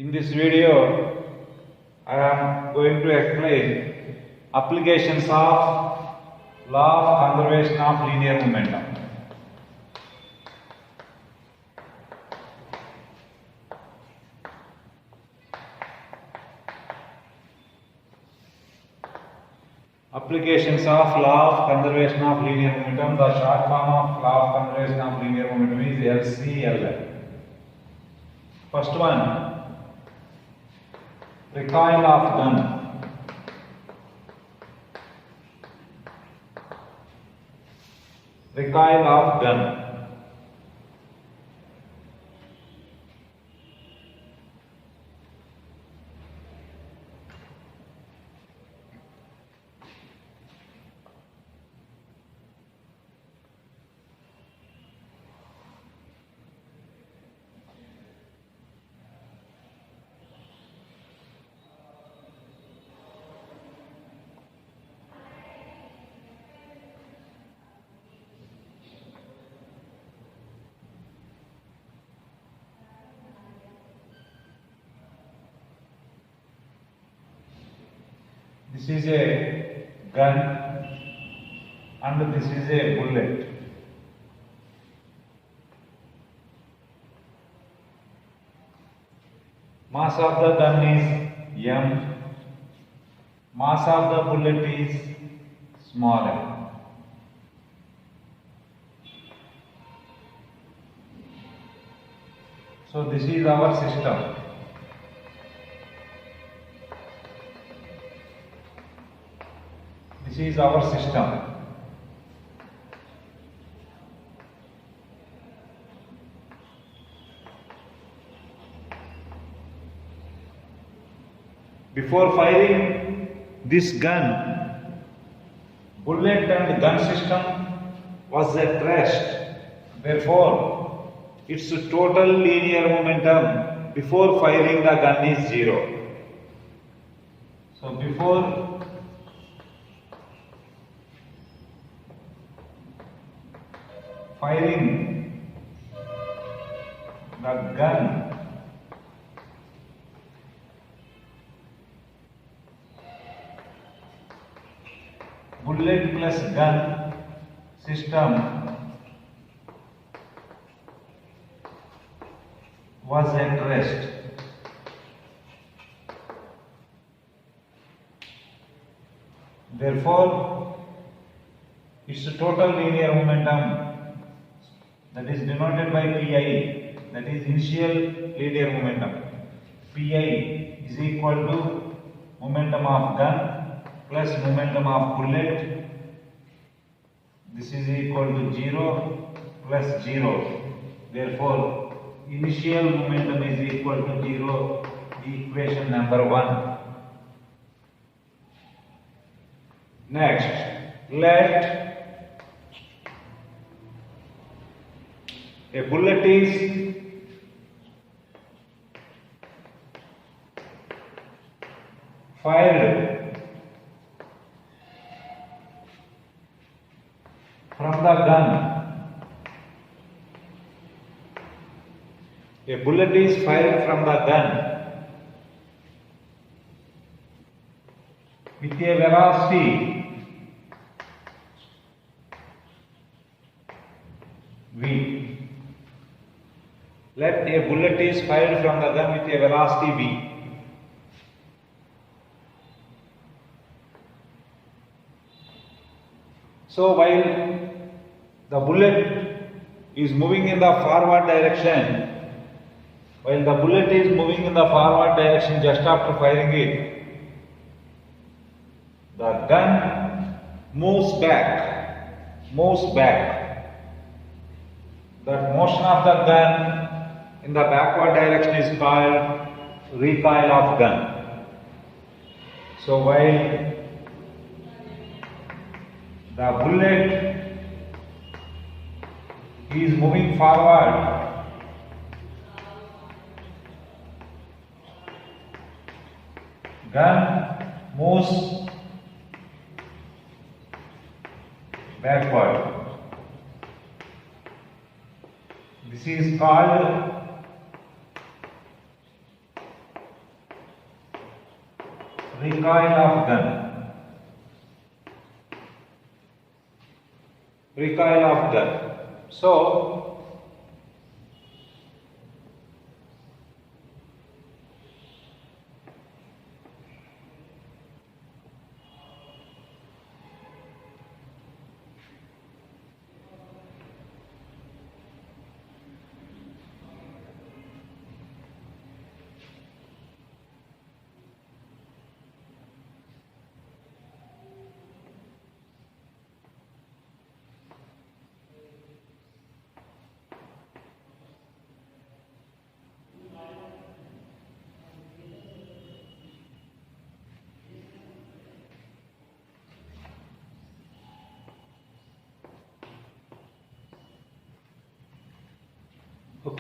In this video, I am going to explain applications of law of conservation of linear momentum. Applications of law of conservation of linear momentum. The short form of law of conservation of linear momentum is LCLM. First one, recoil of gun. Recoil of gun. This is a gun and this is a bullet. Mass of the gun is m, mass of the bullet is small m. So this is our system. This is our system. Before firing this gun, bullet and gun system was at rest. Therefore, its total linear momentum before firing the gun is 0. So before firing the gun, bullet plus gun system was at rest. Therefore, its total linear momentum, that is denoted by Pi, that is initial linear momentum. Pi is equal to momentum of gun plus momentum of bullet. This is equal to 0 plus 0. Therefore, initial momentum is equal to 0, equation number 1. Next, let a bullet is fired from the gun. A bullet is fired from the gun with a velocity v. Let a bullet is fired from the gun with a velocity v. So while the bullet is moving in the forward direction, just after firing it, the gun moves back. That motion of the gun in the backward direction is called recoil of gun. So while the bullet is moving forward, gun moves backward. This is called recoil of gun. Recoil of gun. So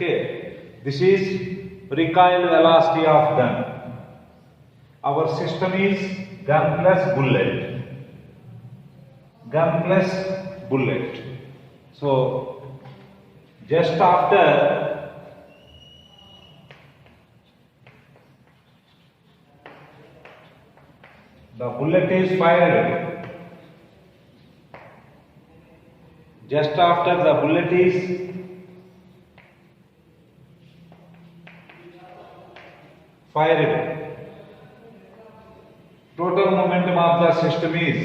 okay, this is recoil velocity of gun. Our system is gun plus bullet. Gun plus bullet. So, just after the bullet is fired, just after the bullet is fired, total momentum of the system is,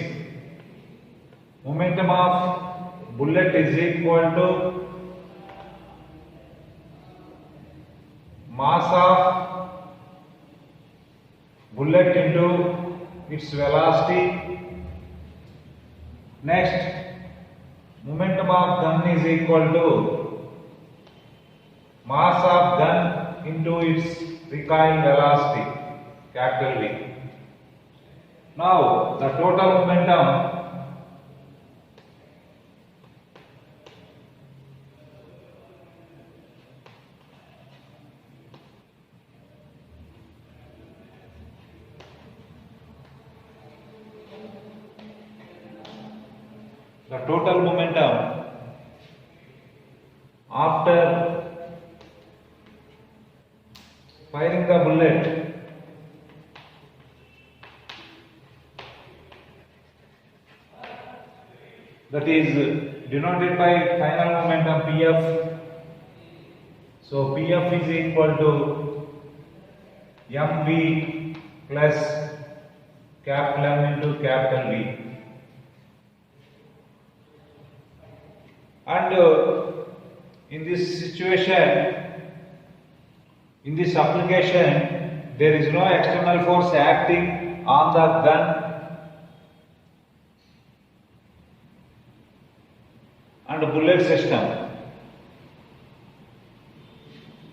momentum of bullet is equal to mass of bullet into its velocity. Next, momentum of gun is equal to mass of gun into its recoil velocity, capital V. Now, the total momentum after firing the bullet that is denoted by final momentum Pf. So Pf is equal to mv plus capital M into capital V. And in this situation, in this application, there is no external force acting on the gun and bullet system.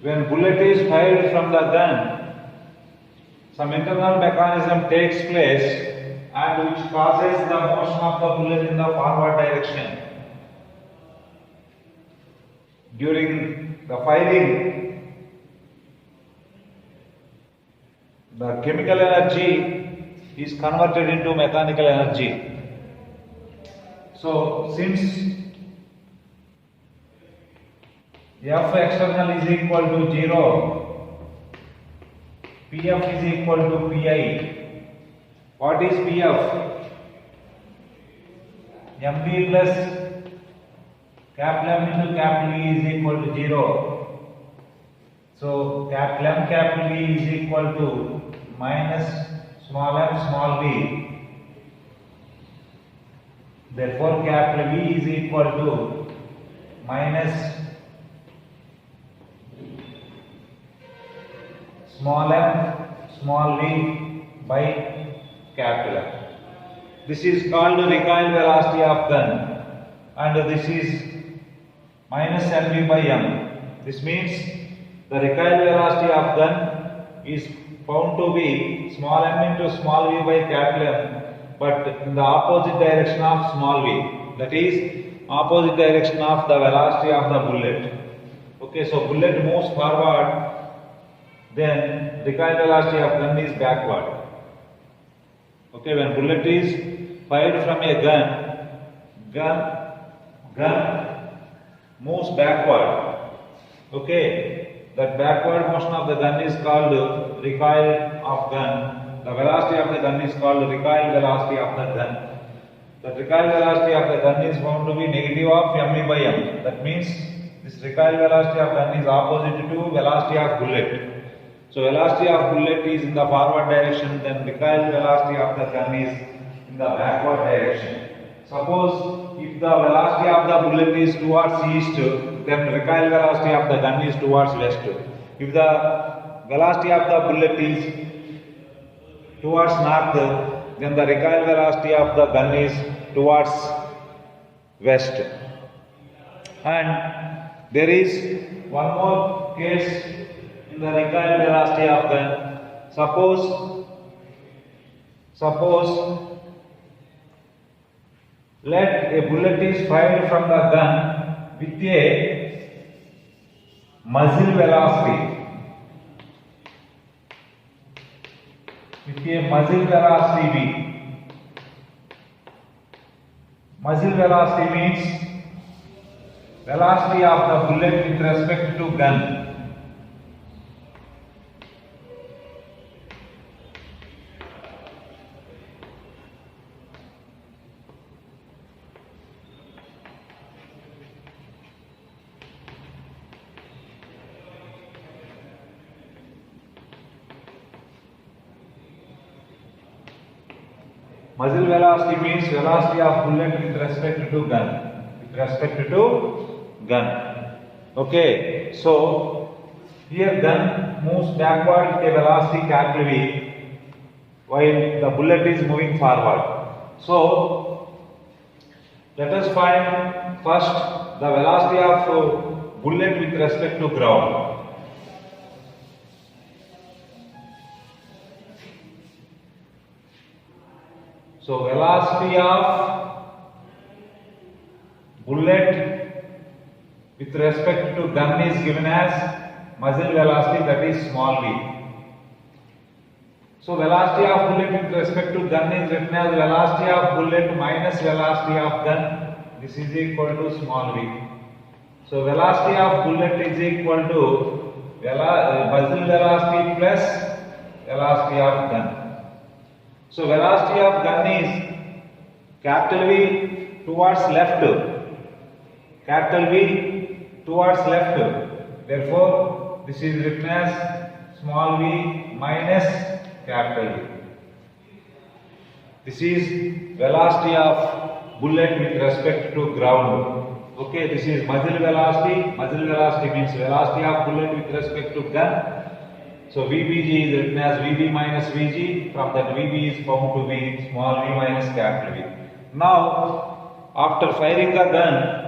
When bullet is fired from the gun, some internal mechanism takes place and which causes the motion of the bullet in the forward direction. During the firing, the chemical energy is converted into mechanical energy. So, since F external is equal to 0, Pf is equal to Pi. What is Pf? mv plus capital M into capital V is equal to 0. So, capital M capital V is equal to minus small m small v. Therefore, capital V is equal to minus small m small v by capital M. This is called recoil velocity of gun, and this is minus mv by m. This means the recoil velocity of gun is found to be small m into small v by capital M, but in the opposite direction of small v. That is opposite direction of the velocity of the bullet. Okay, so bullet moves forward, then recoil velocity of gun is backward. Okay, when bullet is fired from a gun moves backward. Okay, that backward motion of the gun is called recoil of gun, the velocity of the gun is called recoil velocity of the gun. The recoil velocity of the gun is found to be negative of me by m. That means this recoil velocity of gun is opposite to velocity of bullet. So velocity of bullet is in the forward direction, then recoil velocity of the gun is in the backward direction. Suppose if the velocity of the bullet is towards east, then recoil velocity of the gun is towards west. If the velocity of the bullet is towards north, then the recoil velocity of the gun is towards west. And there is one more case in the recoil velocity of gun. Suppose let a bullet is fired from the gun with a muzzle velocity. With a muzzle velocity v. Muzzle velocity means velocity of the bullet with respect to gun. Muzzle velocity means velocity of bullet with respect to gun. With respect to gun. Okay, so here gun moves backward with a velocity capital V while the bullet is moving forward. So let us find first the velocity of bullet with respect to ground. So velocity of bullet with respect to gun is given as muzzle velocity, that is small v. So velocity of bullet with respect to gun is written as velocity of bullet minus velocity of gun. This is equal to small v. So velocity of bullet is equal to muzzle velocity plus velocity of gun. So velocity of gun is capital V towards left, capital V towards left. Therefore, this is written as small v minus capital V. This is velocity of bullet with respect to ground. Okay, this is muzzle velocity. Muzzle velocity means velocity of bullet with respect to gun. So VBG is written as VB minus VG. From that VB is found to be small v minus capital V. Now, after firing the gun,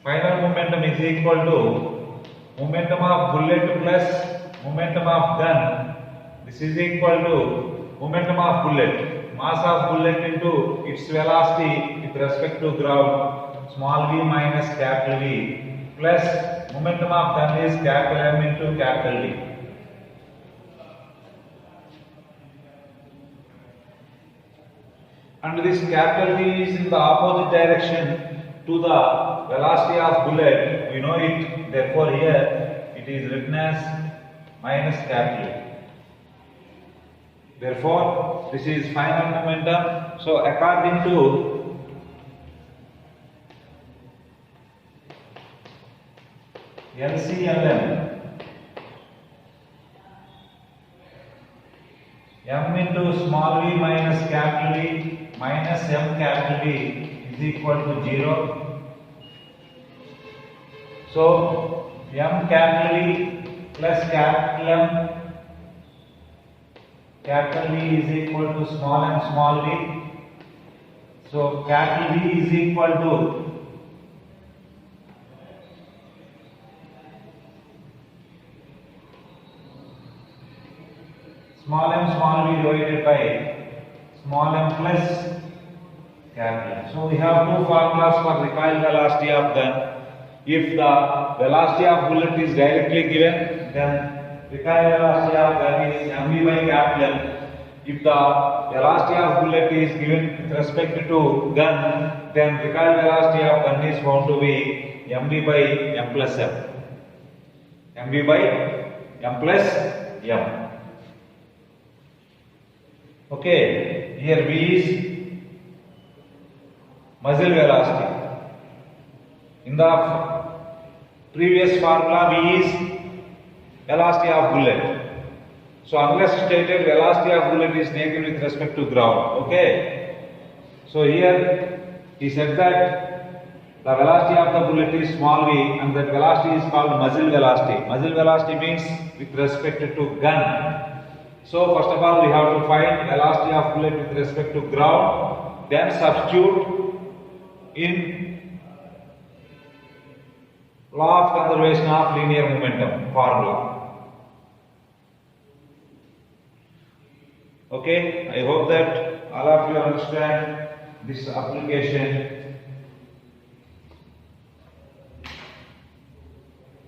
final momentum is equal to momentum of bullet plus momentum of gun. This is equal to momentum of bullet. Mass of bullet into its velocity with respect to ground, small v minus capital V, plus momentum of gun is capital M into capital V. And this capital V is in the opposite direction to the velocity of bullet. We know it, therefore here it is written as minus capital V. Therefore, this is final momentum. So, according to LCLM, M into small v minus capital V minus M capital V is equal to 0. So, M capital V plus capital M capital V is equal to small m small v. So capital V is equal to small m small v divided by small m plus capital M. So we have two formulas for recoil velocity of gun. If the velocity of bullet is directly given, then recoil velocity of gun is mv by capital M. If the velocity of bullet is given with respect to gun, then recoil velocity of gun is found to be mv by m plus m. mv by m plus m. Okay, here v is muzzle velocity. In the previous formula, v is velocity of bullet. So unless stated, velocity of bullet is taken with respect to ground. Okay. So here he said that the velocity of the bullet is small v, and that velocity is called muzzle velocity. Muzzle velocity means with respect to gun. So first of all, we have to find velocity of bullet with respect to ground. Then substitute in law of conservation of linear momentum formula. Okay, I hope that all of you understand this application